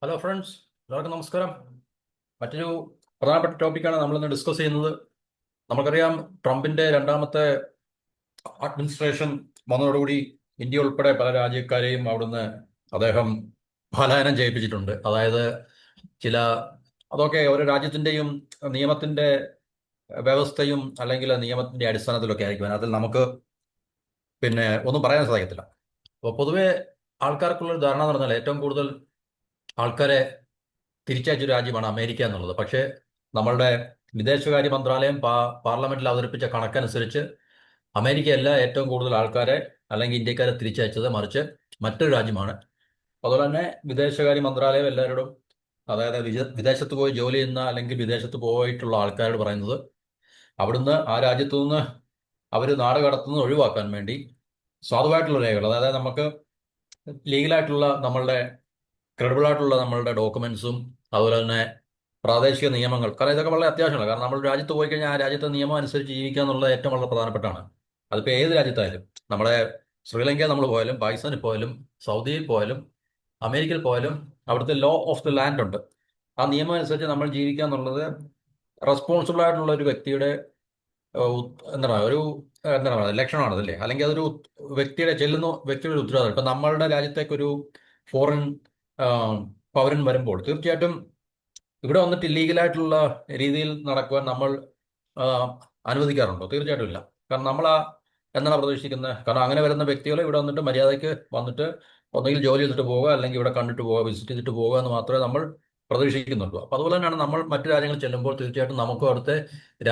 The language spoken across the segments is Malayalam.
ഹലോ ഫ്രണ്ട്സ്, എല്ലാവർക്കും നമസ്കാരം. മറ്റൊരു പ്രധാനപ്പെട്ട ടോപ്പിക്കാണ് നമ്മളിന്ന് ഡിസ്കസ് ചെയ്യുന്നത്. നമുക്കറിയാം, ട്രംപിന്റെ രണ്ടാമത്തെ അഡ്മിനിസ്ട്രേഷൻ വന്നതോടുകൂടി ഇന്ത്യ ഉൾപ്പെടെ പല രാജ്യക്കാരെയും അവിടുന്ന് അദ്ദേഹം പലായനം ചെയ്യിപ്പിച്ചിട്ടുണ്ട്. അതായത് ചില അതൊക്കെ ഓരോ രാജ്യത്തിന്റെയും നിയമത്തിന്റെ വ്യവസ്ഥയും അല്ലെങ്കിൽ നിയമത്തിന്റെ അടിസ്ഥാനത്തിലൊക്കെ ആയിരിക്കും. അതിൽ നമുക്ക് ഒന്നും പറയാൻ സാധിക്കത്തില്ല. അപ്പോൾ പൊതുവെ ആൾക്കാർക്കുള്ളൊരു ധാരണ എന്ന് പറഞ്ഞാൽ ഏറ്റവും കൂടുതൽ ആൾക്കാരെ തിരിച്ചയച്ചൊരു രാജ്യമാണ് അമേരിക്ക എന്നുള്ളത്. പക്ഷേ നമ്മളുടെ വിദേശകാര്യ മന്ത്രാലയം പാർലമെന്റിൽ അവതരിപ്പിച്ച കണക്കനുസരിച്ച് അമേരിക്കയല്ല ഏറ്റവും കൂടുതൽ ആൾക്കാരെ അല്ലെങ്കിൽ ഇന്ത്യക്കാരെ തിരിച്ചയച്ചത്, മറിച്ച് മറ്റൊരു രാജ്യമാണ്. അതുപോലെ തന്നെ വിദേശകാര്യ മന്ത്രാലയം എല്ലാവരോടും, അതായത് വിദേശത്ത് പോയി ജോലി ചെയ്യുന്ന അല്ലെങ്കിൽ വിദേശത്ത് പോയിട്ടുള്ള ആൾക്കാരോട് പറയുന്നത് അവിടുന്ന് ആ രാജ്യത്തു നിന്ന് അവർ നാട് കടത്തുന്നത് ഒഴിവാക്കാൻ വേണ്ടി സാധുവായിട്ടുള്ള രേഖകൾ, അതായത് നമുക്ക് ലീഗലായിട്ടുള്ള നമ്മളുടെ ക്രെഡിബിൾ ആയിട്ടുള്ള നമ്മളുടെ ഡോക്യുമെന്റ്സും അതുപോലെ തന്നെ പ്രാദേശിക നിയമങ്ങൾ, കാരണം ഇതൊക്കെ വളരെ അത്യാവശ്യമാണ്. കാരണം നമ്മൾ രാജ്യത്ത് പോയി കഴിഞ്ഞാൽ ആ രാജ്യത്തെ നിയമം അനുസരിച്ച് ജീവിക്കുക എന്നുള്ളത് ഏറ്റവും വളരെ പ്രധാനപ്പെട്ടാണ്. അതിപ്പോൾ ഏത് രാജ്യത്തായാലും, നമ്മുടെ ശ്രീലങ്കയിൽ നമ്മൾ പോയാലും, പാകിസ്ഥാനിൽ പോയാലും, സൗദിയിൽ പോയാലും, അമേരിക്കയിൽ പോയാലും അവിടുത്തെ ലോ ഓഫ് ദി ലാൻഡ് ഉണ്ട്. ആ നിയമം അനുസരിച്ച് നമ്മൾ ജീവിക്കുക എന്നുള്ളത് റെസ്പോൺസിബിൾ ആയിട്ടുള്ള ഒരു വ്യക്തിയുടെ എന്താണ് ഒരു എന്താണ് പറയുക ലക്ഷണമാണ്, അതല്ലേ? അല്ലെങ്കിൽ അതൊരു വ്യക്തിയുടെ ചെല്ലുന്ന വ്യക്തിയുടെ ഒരു ഉത്തരവാദിത്തം. ഇപ്പം നമ്മളുടെ രാജ്യത്തേക്കൊരു ഫോറിൻ പൗരൻ വരുമ്പോൾ തീർച്ചയായിട്ടും ഇവിടെ വന്നിട്ട് ഇല്ലീഗലായിട്ടുള്ള രീതിയിൽ നടക്കുവാൻ നമ്മൾ ആ, അനുവദിക്കാറുണ്ടോ? തീർച്ചയായിട്ടും ഇല്ല. കാരണം നമ്മൾ എന്താണ് പ്രതീക്ഷിക്കുന്നത്? കാരണം അങ്ങനെ വരുന്ന വ്യക്തികളെ ഇവിടെ വന്നിട്ട് മര്യാദയ്ക്ക് വന്നിട്ട് ഒന്നുകിൽ ജോലി ചെയ്തിട്ട് പോവുക, അല്ലെങ്കിൽ ഇവിടെ കണ്ടിട്ട് പോവുക, വിസിറ്റ് ചെയ്തിട്ട് പോവുക എന്ന് മാത്രമേ നമ്മൾ പ്രതീക്ഷിക്കുന്നുള്ളൂ. അപ്പോൾ അതുപോലെ തന്നെയാണ് നമ്മൾ മറ്റു രാജ്യങ്ങളിൽ ചെല്ലുമ്പോൾ തീർച്ചയായിട്ടും നമുക്കും അവിടുത്തെ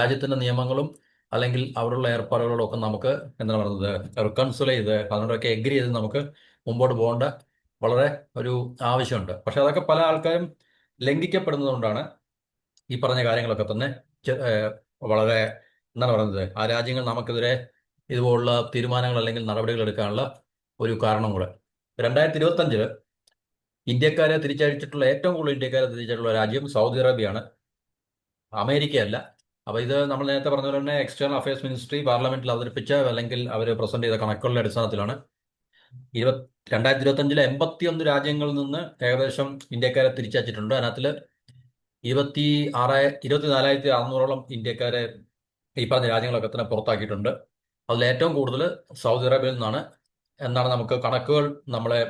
രാജ്യത്തിന്റെ നിയമങ്ങളും അല്ലെങ്കിൽ അവിടെയുള്ള ഏർപ്പാടുകളും ഒക്കെ നമുക്ക് എന്താണ് പറയുന്നത് റിക്കൺസിൽ ചെയ്ത് അതിനോടൊക്കെ എഗ്രി ചെയ്ത് നമുക്ക് മുമ്പോട്ട് പോകേണ്ട വളരെ ഒരു ആവശ്യമുണ്ട്. പക്ഷെ അതൊക്കെ പല ആൾക്കാരും ലംഘിക്കപ്പെടുന്നതുകൊണ്ടാണ് ഈ പറഞ്ഞ കാര്യങ്ങളൊക്കെ തന്നെ വളരെ എന്താണ് പറയുന്നത് ആ രാജ്യങ്ങൾ നമുക്കെതിരെ ഇതുപോലുള്ള തീരുമാനങ്ങൾ അല്ലെങ്കിൽ നടപടികൾ എടുക്കാനുള്ള ഒരു കാരണം കൂടെ. 2025 ഇന്ത്യക്കാരെ തിരിച്ചയച്ചിട്ടുള്ള ഏറ്റവും കൂടുതൽ ഇന്ത്യക്കാരെ തിരിച്ചയച്ചിട്ടുള്ള രാജ്യം സൗദി അറേബ്യയാണ്, അമേരിക്കയല്ല. അപ്പോൾ ഇത് നമ്മൾ നേരത്തെ പറഞ്ഞ പോലെ തന്നെ എക്സ്റ്റേണൽ അഫയേഴ്സ് മിനിസ്ട്രി പാർലമെന്റിൽ അവതരിപ്പിച്ച അല്ലെങ്കിൽ അവർ പ്രസന്റ് ചെയ്ത കണക്കുകളുടെ അടിസ്ഥാനത്തിലാണ് 2025 81 രാജ്യങ്ങളിൽ നിന്ന് ഏകദേശം ഇന്ത്യക്കാരെ തിരിച്ചയച്ചിട്ടുണ്ട്. അതിനകത്തിൽ 24,600 ഇന്ത്യക്കാരെ ഈ പറഞ്ഞ രാജ്യങ്ങളൊക്കെ തന്നെ പുറത്താക്കിയിട്ടുണ്ട്. അതിൽ ഏറ്റവും കൂടുതൽ സൗദി അറേബ്യയിൽ നിന്നാണ് എന്നാണ് നമുക്ക് കണക്കുകൾ നമ്മളെ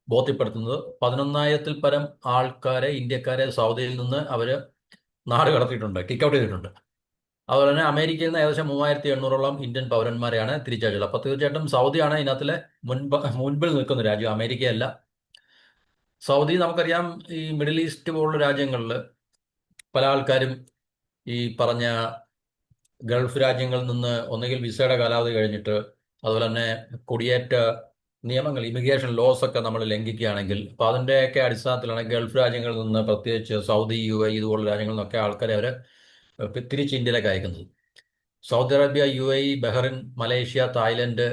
ബോധ്യപ്പെടുത്തുന്നത്. 11,000-ൽ പരം ആൾക്കാരെ ഇന്ത്യക്കാരെ സൗദിയിൽ നിന്ന് അവർ നാട് കടത്തിയിട്ടുണ്ട്, കിക്ക് ഔട്ട് ചെയ്തിട്ടുണ്ട്. അതുപോലെ തന്നെ അമേരിക്കയിൽ നിന്ന് ഏകദേശം 3,800 ഇന്ത്യൻ പൗരന്മാരെയാണ് തിരിച്ചയച്ചത്. അപ്പോൾ തീർച്ചയായിട്ടും സൗദിയാണ് ഇതിനകത്തിലെ മുൻപിൽ നിൽക്കുന്ന രാജ്യം, അമേരിക്കയല്ല. സൗദി നമുക്കറിയാം, ഈ മിഡിൽ ഈസ്റ്റ് പോലുള്ള രാജ്യങ്ങളിൽ പല ആൾക്കാരും ഈ പറഞ്ഞ ഗൾഫ് രാജ്യങ്ങളിൽ നിന്ന് ഒന്നുകിൽ വിസയുടെ കാലാവധി കഴിഞ്ഞിട്ട് അതുപോലെ തന്നെ കുടിയേറ്റ നിയമങ്ങൾ, ഇമിഗ്രേഷൻ ലോസ് ഒക്കെ നമ്മൾ ലംഘിക്കുകയാണെങ്കിൽ അപ്പോൾ അതിൻ്റെയൊക്കെ അടിസ്ഥാനത്തിലാണ് ഗൾഫ് രാജ്യങ്ങളിൽ നിന്ന്, പ്രത്യേകിച്ച് സൗദി, UAE ഇതുപോലുള്ള രാജ്യങ്ങളിൽ നിന്നൊക്കെ ആൾക്കാരെ അവർ തിരിച്ച് ഇന്ത്യയിലേക്ക് അയക്കുന്നത്. Saudi Arabia, UAE, Bahrain, Malaysia, Thailand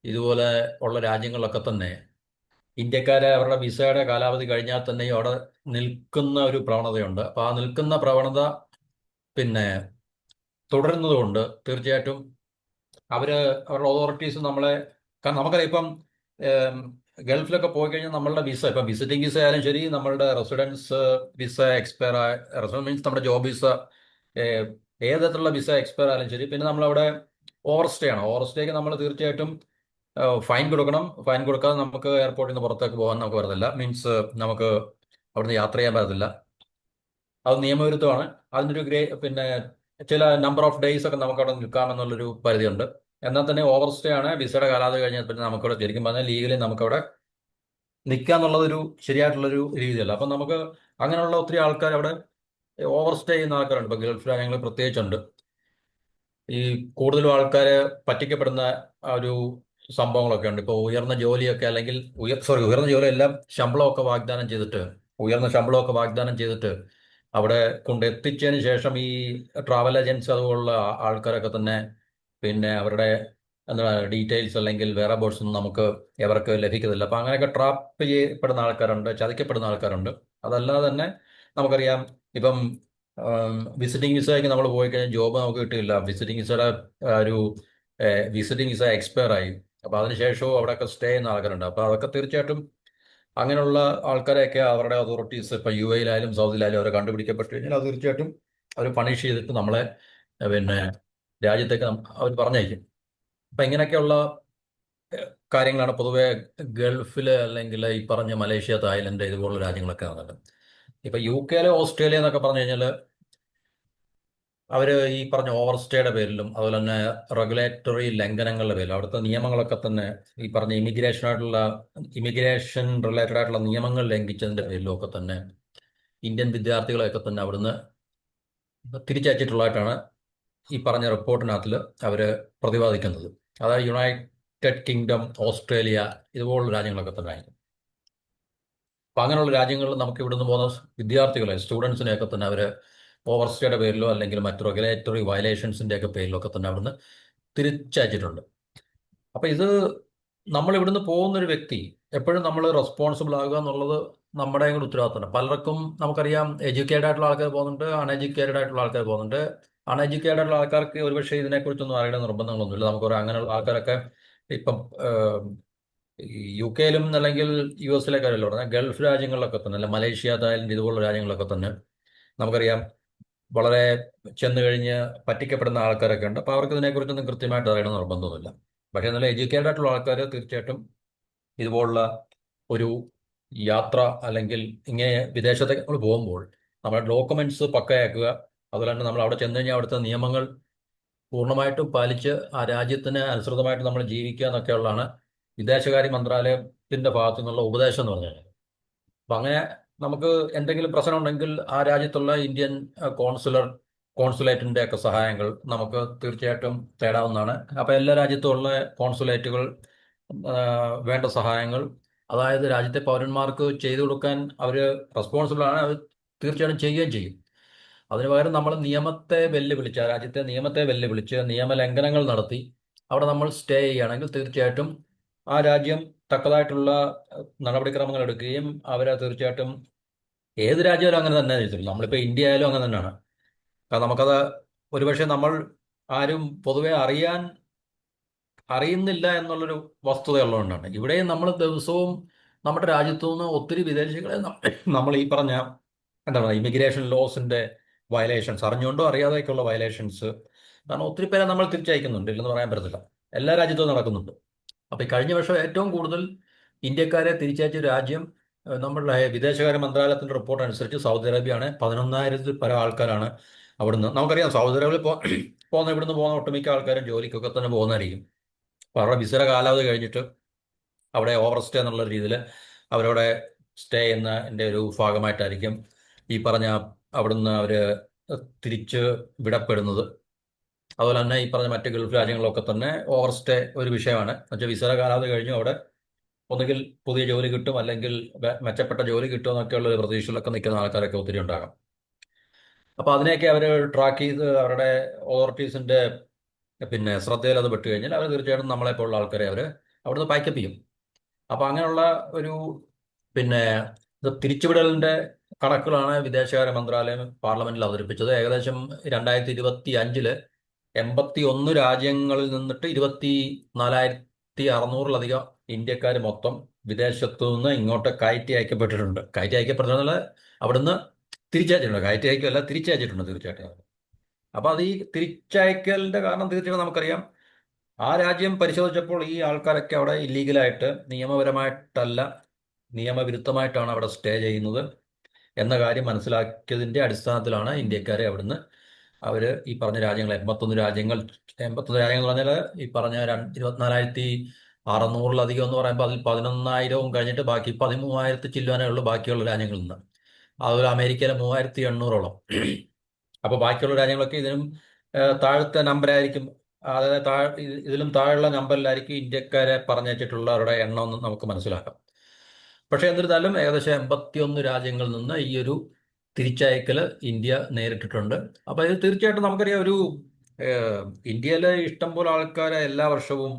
ഇതുപോലെ ഉള്ള രാജ്യങ്ങളിലൊക്കെ തന്നെ ഇന്ത്യക്കാരെ അവരുടെ വിസയുടെ കാലാവധി കഴിഞ്ഞാൽ തന്നെയും അവിടെ നിൽക്കുന്ന ഒരു പ്രവണതയുണ്ട്. അപ്പോൾ ആ നിൽക്കുന്ന പ്രവണത പിന്നെ തുടരുന്നതുകൊണ്ട് തീർച്ചയായിട്ടും അവരുടെ അതോറിറ്റീസ് നമ്മളെ, കാരണം നമുക്കറിയാം ഇപ്പം ഏം, ഗൾഫിലൊക്കെ പോയി കഴിഞ്ഞാൽ നമ്മളുടെ വിസ, ഇപ്പം വിസിറ്റിംഗ് വിസ ആയാലും ശരി, നമ്മളുടെ റെസിഡൻസ് വിസ എക്സ്പയർ ആയ, റെസിഡൻസ് മീൻസ് നമ്മുടെ ജോബ് വിസ, ഏത് തരത്തിലുള്ള വിസ എക്സ്പയർ ആയാലും ശരി, പിന്നെ നമ്മളവിടെ ഓവർ സ്റ്റേ ആണ്. ഓവർ സ്റ്റേക്ക് നമ്മൾ തീർച്ചയായിട്ടും ഫൈൻ കൊടുക്കണം. ഫൈൻ കൊടുക്കാതെ നമുക്ക് എയർപോർട്ടിൽ നിന്ന് പുറത്തേക്ക് പോകാൻ നമുക്ക് പറ്റത്തില്ല. മീൻസ് നമുക്ക് അവിടുന്ന് യാത്ര ചെയ്യാൻ പറ്റത്തില്ല. അത് നിയമവിരുദ്ധമാണ്. അതിനൊരു ചില നമ്പർ ഓഫ് ഡേയ്സ് ഒക്കെ നമുക്ക് അവിടെ നിൽക്കാമെന്നുള്ളൊരു പരിധിയുണ്ട്. എന്നാൽ തന്നെ ഓവർ സ്റ്റേ ആണ്, വിസയുടെ കാലാവധി കഴിഞ്ഞാൽ പിന്നെ നമുക്കവിടെ ശരിക്കും പറഞ്ഞാൽ ലീഗലി നമുക്കവിടെ നിൽക്കുക എന്നുള്ളതൊരു ശരിയായിട്ടുള്ളൊരു രീതിയല്ല. അപ്പം നമുക്ക് അങ്ങനെയുള്ള ഒത്തിരി ആൾക്കാർ അവിടെ ഓവർ സ്റ്റേ ചെയ്യുന്ന ആൾക്കാരുണ്ട്. ഇപ്പോൾ ഗൾഫ് രാജ്യങ്ങളിൽ പ്രത്യേകിച്ചുണ്ട്. ഈ കൂടുതലും ആൾക്കാർ പറ്റിക്കപ്പെടുന്ന ആ ഒരു സംഭവങ്ങളൊക്കെ ഉണ്ട്. ഇപ്പോൾ ഉയർന്ന ജോലിയൊക്കെ അല്ലെങ്കിൽ ഉയർന്ന ജോലി എല്ലാം ശമ്പളമൊക്കെ വാഗ്ദാനം ചെയ്തിട്ട്, ഉയർന്ന ശമ്പളമൊക്കെ വാഗ്ദാനം ചെയ്തിട്ട് അവിടെ കൊണ്ട് എത്തിച്ചതിന് ശേഷം ഈ ട്രാവൽ ഏജൻസി അതുപോലുള്ള ആൾക്കാരൊക്കെ തന്നെ അവരുടെ എന്താ ഡീറ്റെയിൽസ് അല്ലെങ്കിൽ വേറെ ബോർഡ്സ് ഒന്നും നമുക്ക് എവർക്ക് ലഭിക്കത്തില്ല. അപ്പം അങ്ങനെയൊക്കെ ട്രാപ്പ് ചെയ്യപ്പെടുന്ന ആൾക്കാരുണ്ട്, ചതിക്കപ്പെടുന്ന ആൾക്കാരുണ്ട്. അതല്ലാതെ തന്നെ നമുക്കറിയാം, ഇപ്പം വിസിറ്റിംഗ് വിസയ്ക്ക് നമ്മൾ പോയി കഴിഞ്ഞാൽ ജോബ് നമുക്ക് കിട്ടില്ല. വിസിറ്റിംഗ് വിസയുടെ ഒരു വിസിറ്റിംഗ് വിസ എക്സ്പയർ ആയി. അപ്പോൾ അതിനുശേഷവും അവിടെയൊക്കെ സ്റ്റേ ചെയ്യുന്ന ആൾക്കാരുണ്ട്. അപ്പോൾ അതൊക്കെ തീർച്ചയായിട്ടും അങ്ങനെയുള്ള ആൾക്കാരെയൊക്കെ അവരുടെ അതോറിറ്റീസ് ഇപ്പം UAE-ലായാലും സൗദിയിലായാലും അവരെ കണ്ടുപിടിക്കപ്പെട്ട് കഴിഞ്ഞാൽ അത് തീർച്ചയായിട്ടും അവർ പണിഷ് ചെയ്തിട്ട് നമ്മളെ പിന്നെ രാജ്യത്തേക്ക് അവർ പറഞ്ഞയക്കും. അപ്പം ഇങ്ങനെയൊക്കെയുള്ള കാര്യങ്ങളാണ് പൊതുവെ ഗൾഫിൽ അല്ലെങ്കിൽ ഈ പറഞ്ഞ മലേഷ്യ, തായ്ലൻഡ് ഇതുപോലുള്ള രാജ്യങ്ങളൊക്കെ വന്നത്. ഇപ്പം UK-യിലെ ഓസ്ട്രേലിയ എന്നൊക്കെ പറഞ്ഞു കഴിഞ്ഞാൽ അവർ ഈ പറഞ്ഞ ഓവർ സ്റ്റേയുടെ പേരിലും അതുപോലെ തന്നെ റെഗുലേറ്ററി ലംഘനങ്ങളുടെ പേരിലും അവിടുത്തെ നിയമങ്ങളൊക്കെ തന്നെ ഈ പറഞ്ഞ ഇമിഗ്രേഷൻ റിലേറ്റഡ് ആയിട്ടുള്ള നിയമങ്ങൾ ലംഘിച്ചതിന്റെ പേരിലും ഒക്കെ തന്നെ ഇന്ത്യൻ വിദ്യാർത്ഥികളെയൊക്കെ തന്നെ അവിടുന്ന് തിരിച്ചയച്ചിട്ടുള്ളതായിട്ടാണ് ഈ പറഞ്ഞ റിപ്പോർട്ടിനകത്തിൽ അവർ പ്രതിപാദിക്കുന്നത്. അതായത് യുണൈറ്റഡ് കിങ്ഡം, ഓസ്ട്രേലിയ ഇതുപോലുള്ള രാജ്യങ്ങളൊക്കെ തന്നെ ആയിരുന്നു. അപ്പം അങ്ങനെയുള്ള രാജ്യങ്ങളിൽ നമുക്ക് ഇവിടുന്ന് പോകുന്ന വിദ്യാർത്ഥികളെ, സ്റ്റുഡൻസിനെയൊക്കെ തന്നെ അവർ ഓവർ സ്റ്റേയുടെ പേരിലോ അല്ലെങ്കിൽ മറ്റ് റെഗുലേറ്ററി വയലേഷൻസിൻ്റെ ഒക്കെ പേരിലോ ഒക്കെ തന്നെ അവിടുന്ന് തിരിച്ചയച്ചിട്ടുണ്ട്. അപ്പം ഇത് നമ്മൾ ഇവിടുന്ന് പോകുന്നൊരു വ്യക്തി എപ്പോഴും നമ്മൾ റെസ്പോൺസിബിൾ ആകുക എന്നുള്ളത് നമ്മുടെ കൂടെ ഉത്തരവാദിത്തമാണ്. പലർക്കും നമുക്കറിയാം എഡ്യൂക്കേറ്റഡ് ആയിട്ടുള്ള ആൾക്കാർ പോകുന്നുണ്ട്, അൺഎഡ്യൂക്കേറ്റഡ് ആയിട്ടുള്ള ആൾക്കാർ പോകുന്നുണ്ട്. അൺഎഡ്യൂക്കേറ്റഡ് ആയിട്ടുള്ള ആൾക്കാർക്ക് ഒരുപക്ഷെ ഇതിനെക്കുറിച്ചൊന്നും അറിയേണ്ട നിർബന്ധങ്ങളൊന്നുമില്ല. നമുക്ക് അങ്ങനെയുള്ള ആൾക്കാരൊക്കെ ഇപ്പം ഈ UK-യിലും അല്ലെങ്കിൽ US-ലേക്കാൾ പറഞ്ഞാൽ ഗൾഫ് രാജ്യങ്ങളിലൊക്കെ തന്നെ അല്ല മലേഷ്യ, തായ്ലൻഡ് ഇതുപോലുള്ള രാജ്യങ്ങളൊക്കെ തന്നെ നമുക്കറിയാം വളരെ ചെന്ന് കഴിഞ്ഞ് പറ്റിക്കപ്പെടുന്ന ആൾക്കാരൊക്കെ ഉണ്ട്. അപ്പോൾ അവർക്ക് ഇതിനെക്കുറിച്ചൊന്നും കൃത്യമായിട്ട് അറിയണമെന്ന് നിർബന്ധമൊന്നുമില്ല. പക്ഷേ നല്ല എഡ്യൂക്കേറ്റഡ് ആയിട്ടുള്ള ആൾക്കാർ തീർച്ചയായിട്ടും ഇതുപോലുള്ള ഒരു യാത്ര അല്ലെങ്കിൽ ഇങ്ങനെ വിദേശത്തേക്ക് നമ്മൾ പോകുമ്പോൾ നമ്മുടെ ഡോക്യുമെന്റ്സ് പക്കയാക്കുക, അതുപോലെ തന്നെ നമ്മൾ അവിടെ ചെന്ന് കഴിഞ്ഞാൽ അവിടുത്തെ നിയമങ്ങൾ പൂർണ്ണമായിട്ടും പാലിച്ച് ആ രാജ്യത്തിന് അനുസൃതമായിട്ട് നമ്മൾ ജീവിക്കുക എന്നൊക്കെയുള്ളതാണ് വിദേശകാര്യ മന്ത്രാലയത്തിന്റെ ഭാഗത്തു നിന്നുള്ള ഉപദേശം എന്ന് പറഞ്ഞു കഴിഞ്ഞാൽ. അപ്പം അങ്ങനെ നമുക്ക് എന്തെങ്കിലും പ്രശ്നം ഉണ്ടെങ്കിൽ ആ രാജ്യത്തുള്ള ഇന്ത്യൻ കോൺസുലേറ്റിന്റെ ഒക്കെ സഹായങ്ങൾ നമുക്ക് തീർച്ചയായിട്ടും തേടാവുന്നതാണ്. അപ്പം എല്ലാ രാജ്യത്തുമുള്ള കോൺസുലേറ്റുകൾ വേണ്ട സഹായങ്ങൾ, അതായത് രാജ്യത്തെ പൗരന്മാർക്ക് ചെയ്തു കൊടുക്കാൻ അവർ റെസ്പോൺസിബിൾ ആണ്, അവർ തീർച്ചയായിട്ടും ചെയ്യുകയും ചെയ്യും. അതിനു പകരം നമ്മൾ നിയമത്തെ വെല്ലുവിളിച്ച് ആ രാജ്യത്തെ നിയമത്തെ വെല്ലുവിളിച്ച് നിയമലംഘനങ്ങൾ നടത്തി അവിടെ നമ്മൾ സ്റ്റേ ചെയ്യുകയാണെങ്കിൽ തീർച്ചയായിട്ടും ആ രാജ്യം തക്കതായിട്ടുള്ള നടപടിക്രമങ്ങൾ എടുക്കുകയും അവരെ തീർച്ചയായിട്ടും ഏത് രാജ്യമായാലും അങ്ങനെ തന്നെ ചെയ്തിട്ടുള്ളൂ. നമ്മളിപ്പോൾ ഇന്ത്യ ആയാലും അങ്ങനെ തന്നെയാണ്. കാരണം നമുക്കത് ഒരുപക്ഷെ നമ്മൾ ആരും പൊതുവെ അറിയുന്നില്ല എന്നുള്ളൊരു വസ്തുതയുള്ളതുകൊണ്ടാണ്. ഇവിടെയും നമ്മൾ ദിവസവും നമ്മുടെ രാജ്യത്തു നിന്ന് ഒത്തിരി വിദേശികളെ നമ്മൾ ഈ പറഞ്ഞ എന്താണ് ഇമിഗ്രേഷൻ ലോസിന്റെ വയലേഷൻസ്, അറിഞ്ഞുകൊണ്ടോ അറിയാതെയൊക്കെയുള്ള വയലേഷൻസ്, കാരണം ഒത്തിരി പേരെ നമ്മൾ തിരിച്ചയക്കുന്നുണ്ട്, ഇല്ലെന്ന് പറയാൻ പറ്റത്തില്ല. എല്ലാ രാജ്യത്തും നടക്കുന്നുണ്ട്. അപ്പോൾ ഈ കഴിഞ്ഞ വർഷം ഏറ്റവും കൂടുതൽ ഇന്ത്യക്കാരെ തിരിച്ചയച്ച രാജ്യം നമ്മളുടെ വിദേശകാര്യ മന്ത്രാലയത്തിന്റെ റിപ്പോർട്ട് അനുസരിച്ച് സൗദി അറേബ്യയാണ്. 11,000-ൽ പരം ആൾക്കാരാണ് അവിടുന്ന്. നമുക്കറിയാം സൗദി അറേബ്യയിൽ ഇവിടുന്ന് പോകുന്ന ഒട്ടുമിക്ക ആൾക്കാരും ജോലിക്കൊക്കെ തന്നെ പോകുന്നതായിരിക്കും. അപ്പോൾ അവരുടെ വിസയുടെ കാലാവധി കഴിഞ്ഞിട്ട് അവിടെ ഓവർ സ്റ്റേ എന്നുള്ള രീതിയിൽ അവരവിടെ സ്റ്റേ ചെയ്യുന്നതിൻ്റെ ഒരു ഭാഗമായിട്ടായിരിക്കും ഈ പറഞ്ഞ അവിടുന്ന് അവർ തിരിച്ച് വിടപ്പെടുന്നത്. അതുപോലെ തന്നെ ഈ പറഞ്ഞ മറ്റ് ഗൾഫ് രാജ്യങ്ങളിലൊക്കെ തന്നെ ഓവർ സ്റ്റേ ഒരു വിഷയമാണ്. എന്നുവെച്ചാൽ വിസയുടെ കാലാവധി കഴിഞ്ഞു അവിടെ ഒന്നുകിൽ പുതിയ ജോലി കിട്ടും അല്ലെങ്കിൽ മെച്ചപ്പെട്ട ജോലി കിട്ടുമെന്നൊക്കെയുള്ള ഒരു പ്രതീക്ഷയിലൊക്കെ നിൽക്കുന്ന ആൾക്കാരൊക്കെ ഒത്തിരി ഉണ്ടാകാം. അപ്പോൾ അതിനെയൊക്കെ അവർ ട്രാക്ക് ചെയ്ത് അവരുടെ അതോറിറ്റീസിന്റെ പിന്നെ ശ്രദ്ധയിൽ അത് പെട്ട് കഴിഞ്ഞാൽ അവർ തീർച്ചയായിട്ടും നമ്മളെപ്പോലുള്ള ആൾക്കാരെ അവർ അവിടുന്ന് പാക്കപ്പ് ചെയ്യും. അപ്പോൾ അങ്ങനെയുള്ള ഒരു പിന്നെ ഇത് തിരിച്ചുവിടലിന്റെ കണക്കുകളാണ് വിദേശകാര്യ മന്ത്രാലയം പാർലമെന്റിൽ അവതരിപ്പിച്ചത്. ഏകദേശം 2025 81 രാജ്യങ്ങളിൽ നിന്നിട്ട് 24,600-ലധികം ഇന്ത്യക്കാർ മൊത്തം വിദേശത്തു നിന്ന് ഇങ്ങോട്ട് കയറ്റി അയക്കപ്പെട്ടിട്ടുണ്ട്. കയറ്റി അയക്കപ്പെടുന്നത് അവിടുന്ന് തിരിച്ചയച്ചിട്ടുണ്ട്. കയറ്റി അയക്കല്ല, തിരിച്ചയച്ചിട്ടുണ്ട് തീർച്ചയായിട്ടും. അപ്പോൾ അത് ഈ തിരിച്ചയക്കലിന്റെ കാരണം തീർച്ചയായിട്ടും നമുക്കറിയാം ആ രാജ്യം പരിശോധിച്ചപ്പോൾ ഈ ആൾക്കാരൊക്കെ അവിടെ ഇല്ലീഗലായിട്ട് നിയമപരമായിട്ടല്ല നിയമവിരുദ്ധമായിട്ടാണ് അവിടെ സ്റ്റേ ചെയ്യുന്നത് എന്ന കാര്യം മനസ്സിലാക്കിയതിന്റെ അടിസ്ഥാനത്തിലാണ് ഇന്ത്യക്കാരെ അവിടുന്ന് അവർ ഈ പറഞ്ഞ രാജ്യങ്ങൾ 81 രാജ്യങ്ങൾ എന്ന് പറഞ്ഞാൽ ഈ പറഞ്ഞ 24,600-ലധികം എന്ന് പറയുമ്പോൾ അതിൽ 11,000-വും കഴിഞ്ഞിട്ട് ബാക്കി 13,000 ചില്ലുവാനേ ഉള്ളൂ ബാക്കിയുള്ള രാജ്യങ്ങളിൽ നിന്ന്. അതുപോലെ അമേരിക്കയിലെ 3,800-ഓളം. അപ്പോൾ ബാക്കിയുള്ള രാജ്യങ്ങളൊക്കെ ഇതിനും താഴത്തെ നമ്പറായിരിക്കും. അതായത് ഇതിലും താഴെയുള്ള നമ്പറിലായിരിക്കും ഇന്ത്യക്കാരെ പറഞ്ഞിട്ടുള്ളവരുടെ എണ്ണം എന്ന് നമുക്ക് മനസ്സിലാക്കാം. പക്ഷേ എന്നിരുന്നാലും ഏകദേശം 81 രാജ്യങ്ങളിൽ നിന്ന് ഈ ഒരു തിരിച്ചയക്കൽ ഇന്ത്യ നേരിട്ടിട്ടുണ്ട്. അപ്പോൾ ഇത് തീർച്ചയായിട്ടും നമുക്കറിയാം ഒരു ഇന്ത്യയിലെ ഇഷ്ടംപോലെ ആൾക്കാരെ എല്ലാ വർഷവും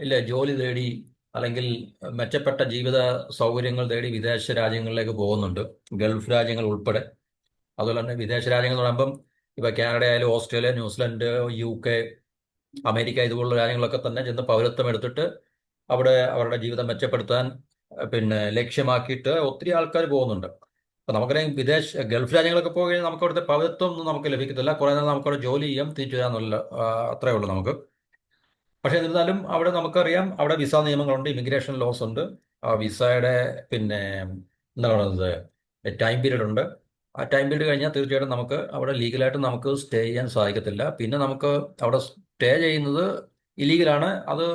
ഇല്ലേ ജോലി തേടി അല്ലെങ്കിൽ മെച്ചപ്പെട്ട ജീവിത സൗകര്യങ്ങൾ തേടി വിദേശ രാജ്യങ്ങളിലേക്ക് പോകുന്നുണ്ട്, ഗൾഫ് രാജ്യങ്ങൾ ഉൾപ്പെടെ. അതുപോലെ തന്നെ വിദേശ രാജ്യങ്ങൾ എന്ന് പറയുമ്പം ഇപ്പോൾ കാനഡ ആയാലും ഓസ്ട്രേലിയ, ന്യൂസിലൻഡ്, UK, അമേരിക്ക ഇതുപോലുള്ള രാജ്യങ്ങളൊക്കെ തന്നെ ചെന്ന് പൗരത്വം എടുത്തിട്ട് അവിടെ അവരുടെ ജീവിതം മെച്ചപ്പെടുത്താൻ പിന്നെ ലക്ഷ്യമാക്കിയിട്ട് ഒത്തിരി ആൾക്കാർ പോകുന്നുണ്ട്. അപ്പം നമുക്കറിയാം ഗൾഫ് രാജ്യങ്ങളൊക്കെ പോയി കഴിഞ്ഞാൽ നമുക്ക് അവിടുത്തെ പൗരത്വം ഒന്നും നമുക്ക് ലഭിക്കത്തില്ല. കുറേ നാൾ നമുക്കവിടെ ജോലി ചെയ്യാം, തിരിച്ചു വരാമെന്നുള്ള അത്രേ ഉള്ളൂ നമുക്ക്. പക്ഷേ എന്നിരുന്നാലും അവിടെ നമുക്കറിയാം അവിടെ വിസ നിയമങ്ങളുണ്ട്, ഇമിഗ്രേഷൻ ലോസ് ഉണ്ട്. ആ വിസയുടെ പിന്നെ എന്താണ് പറയുന്നത്, ടൈം പീരീഡ് ഉണ്ട്. ആ ടൈം പീരീഡ് കഴിഞ്ഞാൽ തീർച്ചയായിട്ടും നമുക്ക് അവിടെ ലീഗലായിട്ട് നമുക്ക് സ്റ്റേ ചെയ്യാൻ സാധിക്കത്തില്ല. പിന്നെ നമുക്ക് അവിടെ സ്റ്റേ ചെയ്യുന്നത് ഇല്ലീഗലാണ്. അത്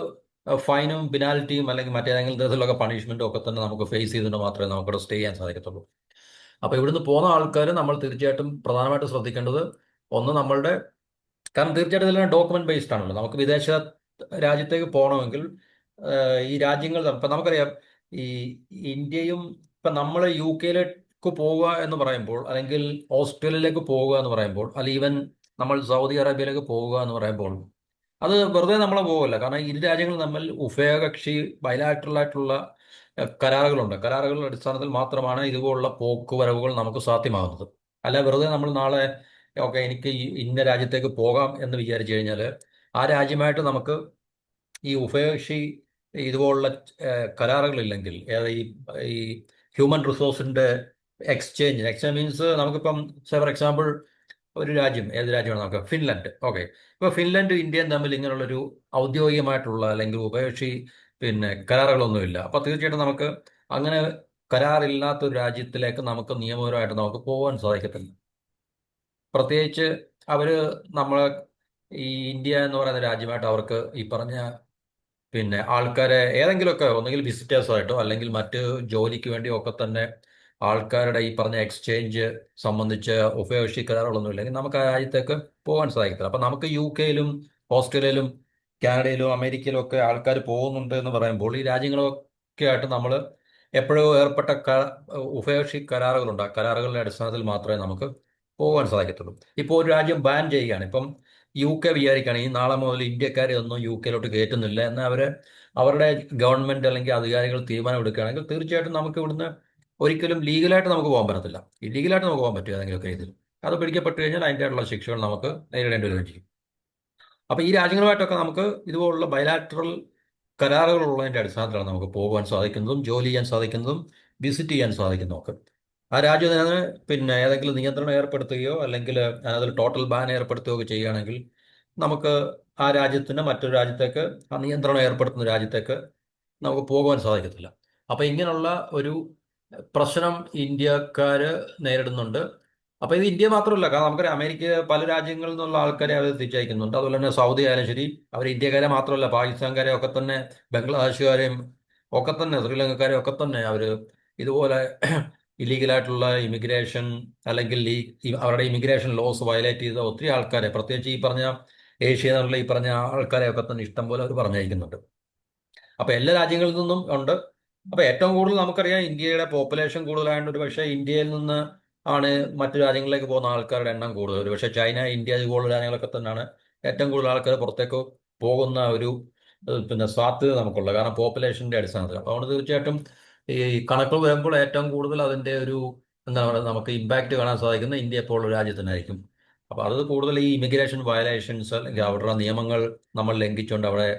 ഫൈനും പെനാൽറ്റിയും അല്ലെങ്കിൽ മറ്റേതെങ്കിലും തരത്തിലുള്ള പണിഷ്മെന്റും ഒക്കെ തന്നെ നമുക്ക് ഫേസ് ചെയ്തുകൊണ്ട് മാത്രമേ നമുക്കവിടെ സ്റ്റേ ചെയ്യാൻ സാധിക്കത്തുള്ളൂ. അപ്പോൾ ഇവിടുന്ന് പോകുന്ന ആൾക്കാർ നമ്മൾ തീർച്ചയായിട്ടും പ്രധാനമായിട്ട് ശ്രദ്ധിക്കേണ്ടത്, ഒന്ന് നമ്മളുടെ, കാരണം തീർച്ചയായിട്ടും ഇതെല്ലാം ഡോക്യുമെന്റ് ബേസ്ഡ് ആണല്ലോ. നമുക്ക് വിദേശ രാജ്യത്തേക്ക് പോകണമെങ്കിൽ ഈ രാജ്യങ്ങൾ ഇപ്പം നമുക്കറിയാം, ഈ ഇന്ത്യയും ഇപ്പം നമ്മൾ യു കെയിലേക്ക് പോവുക എന്ന് പറയുമ്പോൾ, അല്ലെങ്കിൽ ഓസ്ട്രേലിയയിലേക്ക് പോവുക എന്ന് പറയുമ്പോൾ, അല്ലെങ്കിൽ ഈവൻ നമ്മൾ സൗദി അറേബ്യയിലേക്ക് പോവുക എന്ന് പറയുമ്പോൾ, അത് വെറുതെ നമ്മളെ പോകില്ല. കാരണം ഇരു രാജ്യങ്ങൾ തമ്മിൽ ഉഭയകക്ഷി ബയലാറ്ററൽ ആയിട്ടുള്ള കരാറുകളുണ്ട്. കരാറുകളുടെ അടിസ്ഥാനത്തിൽ മാത്രമാണ് ഇതുപോലുള്ള പോക്കുവരവുകൾ നമുക്ക് സാധ്യമാകുന്നത്. അല്ല വെറുതെ നമ്മൾ നാളെ ഓക്കെ എനിക്ക് ഇന്ന രാജ്യത്തേക്ക് പോകാം എന്ന് വിചാരിച്ചു കഴിഞ്ഞാൽ ആ രാജ്യമായിട്ട് നമുക്ക് ഈ ഉഭയകക്ഷി ഇതുപോലുള്ള കരാറുകളില്ലെങ്കിൽ, ഈ ഹ്യൂമൻ റിസോഴ്സിന്റെ എക്സ്ചേഞ്ച് മീൻസ് നമുക്കിപ്പം ഫോർ എക്സാമ്പിൾ ഒരു രാജ്യം, ഏത് രാജ്യമാണ് നമുക്ക്, ഫിൻലൻഡ്. ഓക്കെ, ഇപ്പോൾ ഫിൻലൻഡും ഇന്ത്യയും തമ്മിൽ ഇങ്ങനെയുള്ളൊരു ഔദ്യോഗികമായിട്ടുള്ള അല്ലെങ്കിൽ ഉഭയകക്ഷി കരാറുകളൊന്നുമില്ല. അപ്പോൾ തീർച്ചയായിട്ടും നമുക്ക് അങ്ങനെ കരാറില്ലാത്ത ഒരു രാജ്യത്തിലേക്ക് നമുക്ക് നിയമപരമായിട്ട് നമുക്ക് പോകാൻ സാധിക്കത്തില്ല. പ്രത്യേകിച്ച് അവർ നമ്മളെ ഈ ഇന്ത്യ എന്ന് പറയുന്ന രാജ്യമായിട്ട് അവർക്ക് ഈ പറഞ്ഞ ആൾക്കാരെ ഏതെങ്കിലുമൊക്കെ ഒന്നുകിൽ വിസിറ്റേഴ്സ് ആയിട്ടോ അല്ലെങ്കിൽ മറ്റ് ജോലിക്ക് വേണ്ടിയോ ഒക്കെ തന്നെ ആൾക്കാരുടെ ഈ പറഞ്ഞ എക്സ്ചേഞ്ച് സംബന്ധിച്ച് ഉഭയകക്ഷി കരാറുകളൊന്നും ഇല്ലെങ്കിൽ നമുക്ക് ആ രാജ്യത്തേക്ക് പോകാൻ സാധിക്കത്തില്ല. അപ്പം നമുക്ക് യു കെയിലും ഓസ്ട്രേലിയയിലും കാനഡയിലും അമേരിക്കയിലും ഒക്കെ ആൾക്കാർ പോകുന്നുണ്ട് എന്ന് പറയുമ്പോൾ ഈ രാജ്യങ്ങളൊക്കെ ആയിട്ട് നമ്മൾ എപ്പോഴോ ഏർപ്പെട്ട ഉഭയകക്ഷി കരാറുകളുണ്ട്. ആ കരാറുകളുടെ അടിസ്ഥാനത്തിൽ മാത്രമേ നമുക്ക് പോകാൻ സാധിക്കത്തുള്ളൂ. ഇപ്പോൾ ഒരു രാജ്യം ബാൻ ചെയ്യുകയാണ്. ഇപ്പം യു കെ വിചാരിക്കുകയാണെങ്കിൽ നാളെ മുതൽ ഇന്ത്യക്കാരെ ഒന്നും യു കെയിലോട്ട് കയറ്റുന്നില്ല എന്ന് അവരുടെ ഗവൺമെന്റ് അല്ലെങ്കിൽ അധികാരികൾ തീരുമാനം എടുക്കുകയാണെങ്കിൽ തീർച്ചയായിട്ടും നമുക്ക് ഇവിടുന്ന് ഒരിക്കലും ലീഗലായിട്ട് നമുക്ക് പോകാൻ പറ്റത്തില്ല. ഇല്ലീഗലായിട്ട് നമുക്ക് പോകാൻ പറ്റും ഏതെങ്കിലുമൊക്കെ രീതിയിൽ. അത് പിടിക്കപ്പെട്ട് കഴിഞ്ഞാൽ അതിൻ്റെതായിട്ടുള്ള ശിക്ഷകൾ നമുക്ക് നേരിടേണ്ടി വരികയും ചെയ്യും. അപ്പോൾ ഈ രാജ്യങ്ങളുമായിട്ടൊക്കെ നമുക്ക് ഇതുപോലുള്ള ബയലാറ്ററൽ കരാറുകൾ ഉള്ളതിൻ്റെ അടിസ്ഥാനത്തിലാണ് നമുക്ക് പോകുവാൻ സാധിക്കുന്നതും ജോലി ചെയ്യാൻ സാധിക്കുന്നതും വിസിറ്റ് ചെയ്യാൻ സാധിക്കുന്നതൊക്കെ. ആ രാജ്യത്തിന് ഏതെങ്കിലും നിയന്ത്രണം ഏർപ്പെടുത്തുകയോ അല്ലെങ്കിൽ അതിൽ ടോട്ടൽ ബാൻ ഏർപ്പെടുത്തുകയോ ഒക്കെ ചെയ്യുകയാണെങ്കിൽ നമുക്ക് ആ രാജ്യത്തിന് മറ്റൊരു രാജ്യത്തേക്ക്, ആ നിയന്ത്രണം ഏർപ്പെടുത്തുന്ന രാജ്യത്തേക്ക് നമുക്ക് പോകുവാൻ സാധിക്കത്തില്ല. അപ്പോൾ ഇങ്ങനെയുള്ള ഒരു പ്രശ്നം ഇന്ത്യക്കാർ നേരിടുന്നുണ്ട്. അപ്പോൾ ഇത് ഇന്ത്യ മാത്രമല്ല, കാരണം നമുക്കറിയാം അമേരിക്ക പല രാജ്യങ്ങളിൽ നിന്നുള്ള ആൾക്കാരെ അവർ തിരിച്ചയക്കുന്നുണ്ട്. അതുപോലെ തന്നെ സൗദി ആയാലും ശരി, അവർ ഇന്ത്യക്കാരെ മാത്രമല്ല പാകിസ്ഥാൻകാരെ ഒക്കെ തന്നെ, ബംഗ്ലാദേശുകാരെയും ഒക്കെ തന്നെ, ശ്രീലങ്കക്കാരെയും ഒക്കെ തന്നെ അവർ ഇതുപോലെ ഇല്ലീഗലായിട്ടുള്ള ഇമിഗ്രേഷൻ അല്ലെങ്കിൽ അവരുടെ ഇമിഗ്രേഷൻ ലോസ് വയലേറ്റ് ചെയ്ത ഒത്തിരി ആൾക്കാരെ, പ്രത്യേകിച്ച് ഈ പറഞ്ഞ ഏഷ്യ എന്നുള്ള ഈ പറഞ്ഞ ആൾക്കാരെ ഒക്കെ തന്നെ ഇഷ്ടം പോലെ അവർ പറഞ്ഞയക്കുന്നുണ്ട്. അപ്പോൾ എല്ലാ രാജ്യങ്ങളിൽ നിന്നും ഉണ്ട്. അപ്പോൾ ഏറ്റവും കൂടുതൽ നമുക്കറിയാം ഇന്ത്യയുടെ പോപ്പുലേഷൻ കൂടുതലായതുകൊണ്ട് ഒരു പക്ഷേ ഇന്ത്യയിൽ നിന്ന് ആണ് മറ്റു രാജ്യങ്ങളിലേക്ക് പോകുന്ന ആൾക്കാരുടെ എണ്ണം കൂടുതൽ. ഒരു പക്ഷേ ചൈന, ഇന്ത്യ ഇതുപോലുള്ള രാജ്യങ്ങളൊക്കെ തന്നെയാണ് ഏറ്റവും കൂടുതൽ ആൾക്കാർ പുറത്തേക്ക് പോകുന്ന ഒരു സാധ്യത നമുക്കുള്ളത്, കാരണം പോപ്പുലേഷന്റെ അടിസ്ഥാനത്തിൽ. അപ്പോൾ അതുകൊണ്ട് തീർച്ചയായിട്ടും ഈ കണക്കുകൾ വരുമ്പോൾ ഏറ്റവും കൂടുതൽ അതിൻ്റെ ഒരു എന്താ പറയുക നമുക്ക് ഇമ്പാക്റ്റ് കാണാൻ സാധിക്കുന്ന ഇന്ത്യ പോലുള്ള രാജ്യത്തിനായിരിക്കും. അപ്പോൾ അത് കൂടുതൽ ഈ ഇമിഗ്രേഷൻ വയലേഷൻസ് അല്ലെങ്കിൽ അവരുടെ നിയമങ്ങൾ നമ്മൾ ലംഘിച്ചുകൊണ്ട് അവിടെ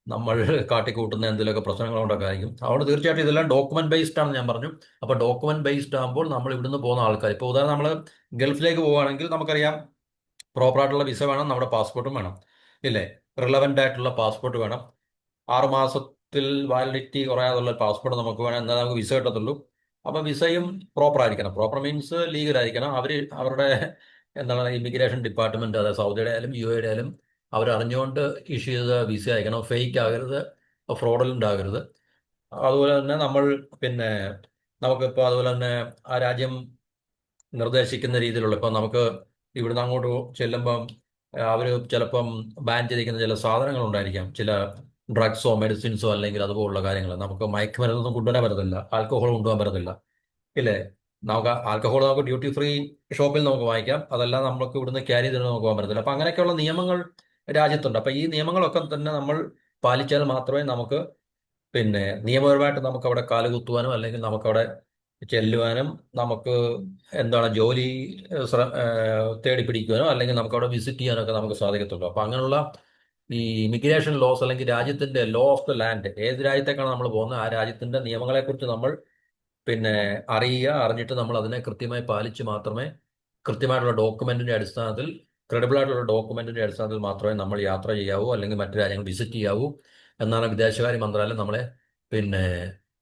നമ്മൾ കാട്ടിക്കൂട്ടുന്ന എന്തെങ്കിലുമൊക്കെ പ്രശ്നങ്ങളുണ്ടൊക്കെ ആയിരിക്കും. അതുകൊണ്ട് തീർച്ചയായിട്ടും ഇതെല്ലാം ഡോക്യുമെന്റ് ബേസ്ഡ് ആണെന്ന് ഞാൻ പറഞ്ഞു. അപ്പോൾ ഡോക്യുമെന്റ് ബേസ്ഡ് ആകുമ്പോൾ നമ്മൾ ഇവിടുന്ന് പോകുന്ന ആൾക്കാർ, ഇപ്പോൾ ഉദാഹരണം നമ്മൾ ഗൾഫിലേക്ക് പോവുകയാണെങ്കിൽ നമുക്കറിയാം പ്രോപ്പറായിട്ടുള്ള വിസ വേണം, നമ്മുടെ പാസ്പോർട്ടും വേണം, ഇല്ലേ? റിലവൻ്റ് ആയിട്ടുള്ള പാസ്പോർട്ട് വേണം. 6 മാസത്തിൽ വാലിഡിറ്റി കുറയാതുള്ള പാസ്പോർട്ട് നമുക്ക് വേണം, എന്നാൽ നമുക്ക് വിസ കിട്ടത്തുള്ളൂ. അപ്പം വിസയും പ്രോപ്പർ ആയിരിക്കണം. പ്രോപ്പർ മീൻസ് ലീഗൽ ആയിരിക്കണം. അവരുടെ എന്താണ് ഇമിഗ്രേഷൻ ഡിപ്പാർട്ട്മെന്റ്, അതായത് സൗദിയുടെ ആയാലും യു എയുടെ ആയാലും അവർ അറിഞ്ഞുകൊണ്ട് ഇഷ്യൂ ചെയ്ത വിസ അയക്കണം. ഫേക്ക് ആകരുത്, ഫ്രോഡലൻ്റ് ആകരുത്. അതുപോലെ തന്നെ നമ്മൾ പിന്നെ നമുക്കിപ്പോൾ അതുപോലെ തന്നെ ആ രാജ്യം നിർദ്ദേശിക്കുന്ന രീതിയിലുള്ള, ഇപ്പം നമുക്ക് ഇവിടുന്ന് അങ്ങോട്ട് ചെല്ലുമ്പം അവർ ചിലപ്പം ബാൻ ചെയ്തിരിക്കുന്ന ചില സാധനങ്ങൾ ഉണ്ടായിരിക്കാം, ചില ഡ്രഗ്സോ മെഡിസിൻസോ അല്ലെങ്കിൽ അതുപോലുള്ള കാര്യങ്ങൾ. നമുക്ക് മയക്കുമരുന്നൊന്നും കൊണ്ടുവരാൻ പറ്റത്തില്ല, ആൽക്കഹോൾ കൊണ്ടുപോകാൻ പറ്റത്തില്ല, ഇല്ലേ? നമുക്ക് ആൽക്കഹോൾ നമുക്ക് ഡ്യൂട്ടി ഫ്രീ ഷോപ്പിൽ നമുക്ക് വാങ്ങിക്കാം, അതെല്ലാം നമുക്ക് ഇവിടുന്ന് ക്യാരി ചെയ്ത് നമുക്ക് പോകാൻ പറ്റത്തില്ല. അപ്പം അങ്ങനെയൊക്കെയുള്ള നിയമങ്ങൾ രാജ്യത്തുണ്ട്. അപ്പം ഈ നിയമങ്ങളൊക്കെ തന്നെ നമ്മൾ പാലിച്ചാൽ മാത്രമേ നമുക്ക് നിയമപരമായിട്ട് നമുക്ക് അവിടെ കാലുകുത്തുവാനും അല്ലെങ്കിൽ നമുക്കവിടെ ചെല്ലുവാനും നമുക്ക് എന്താണ് ജോലി തേടി പിടിക്കുവാനോ അല്ലെങ്കിൽ നമുക്ക് അവിടെ വിസിറ്റ് ചെയ്യാനൊക്കെ നമുക്ക് സാധിക്കത്തുള്ളൂ. അപ്പം അങ്ങനെയുള്ള ഈ ഇമിഗ്രേഷൻ ലോസ് അല്ലെങ്കിൽ രാജ്യത്തിന്റെ ലോ ഓഫ് ദ ലാൻഡ്, ഏത് രാജ്യത്തേക്കാണ് നമ്മൾ പോകുന്നത് ആ രാജ്യത്തിന്റെ നിയമങ്ങളെക്കുറിച്ച് നമ്മൾ പിന്നെ അറിഞ്ഞിട്ട് നമ്മൾ അതിനെ കൃത്യമായി പാലിച്ച് മാത്രമേ, കൃത്യമായിട്ടുള്ള ഡോക്യുമെന്റിന്റെ അടിസ്ഥാനത്തിൽ, ക്രെഡിബിൾ ആയിട്ടുള്ള ഡോക്യുമെന്റിന്റെ അടിസ്ഥാനത്തിൽ മാത്രമേ നമ്മൾ യാത്ര ചെയ്യാവൂ അല്ലെങ്കിൽ മറ്റു രാജ്യങ്ങൾ വിസിറ്റ് ചെയ്യാവൂ എന്നാണ് വിദേശകാര്യ മന്ത്രാലയം നമ്മളെ പിന്നെ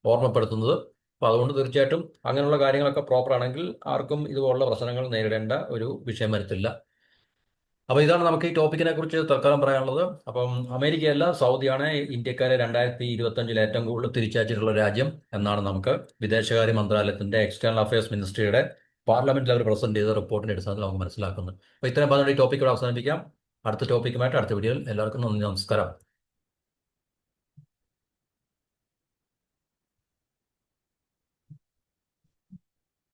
ഓർമ്മപ്പെടുത്തുന്നത്. അപ്പോൾ അതുകൊണ്ട് തീർച്ചയായിട്ടും അങ്ങനെയുള്ള കാര്യങ്ങളൊക്കെ പ്രോപ്പർ ആണെങ്കിൽ ആർക്കും ഇതുപോലുള്ള പ്രശ്നങ്ങൾ നേരിടേണ്ട ഒരു വിഷയം വരത്തില്ല. അപ്പോൾ ഇതാണ് നമുക്ക് ഈ ടോപ്പിക്കിനെ കുറിച്ച് തൽക്കാലം പറയാനുള്ളത്. അപ്പം അമേരിക്കയല്ല, സൗദിയാണ് ഇന്ത്യക്കാരെ 2025 ഏറ്റവും കൂടുതൽ തിരിച്ചയച്ചിട്ടുള്ള രാജ്യം എന്നാണ് നമുക്ക് വിദേശകാര്യ മന്ത്രാലയത്തിന്റെ എക്സ്റ്റേണൽ അഫയേഴ്സ് മിനിസ്ട്രിയുടെ പാർലമെന്റിൽ അവർ പ്രസന്റ് ചെയ്ത റിപ്പോർട്ടിന്റെ അടിസ്ഥാനത്തിൽ നമുക്ക് മനസ്സിലാക്കുന്നത്. അപ്പോൾ ഇത്രയും പറഞ്ഞുകൊണ്ട് ഈ ടോപ്പിക്കോട് അവസാനിപ്പിക്കാം. അടുത്ത ടോപ്പിക്കുമായിട്ട് അടുത്ത വീഡിയോയിൽ എല്ലാവർക്കും നന്ദി, നമസ്കാരം.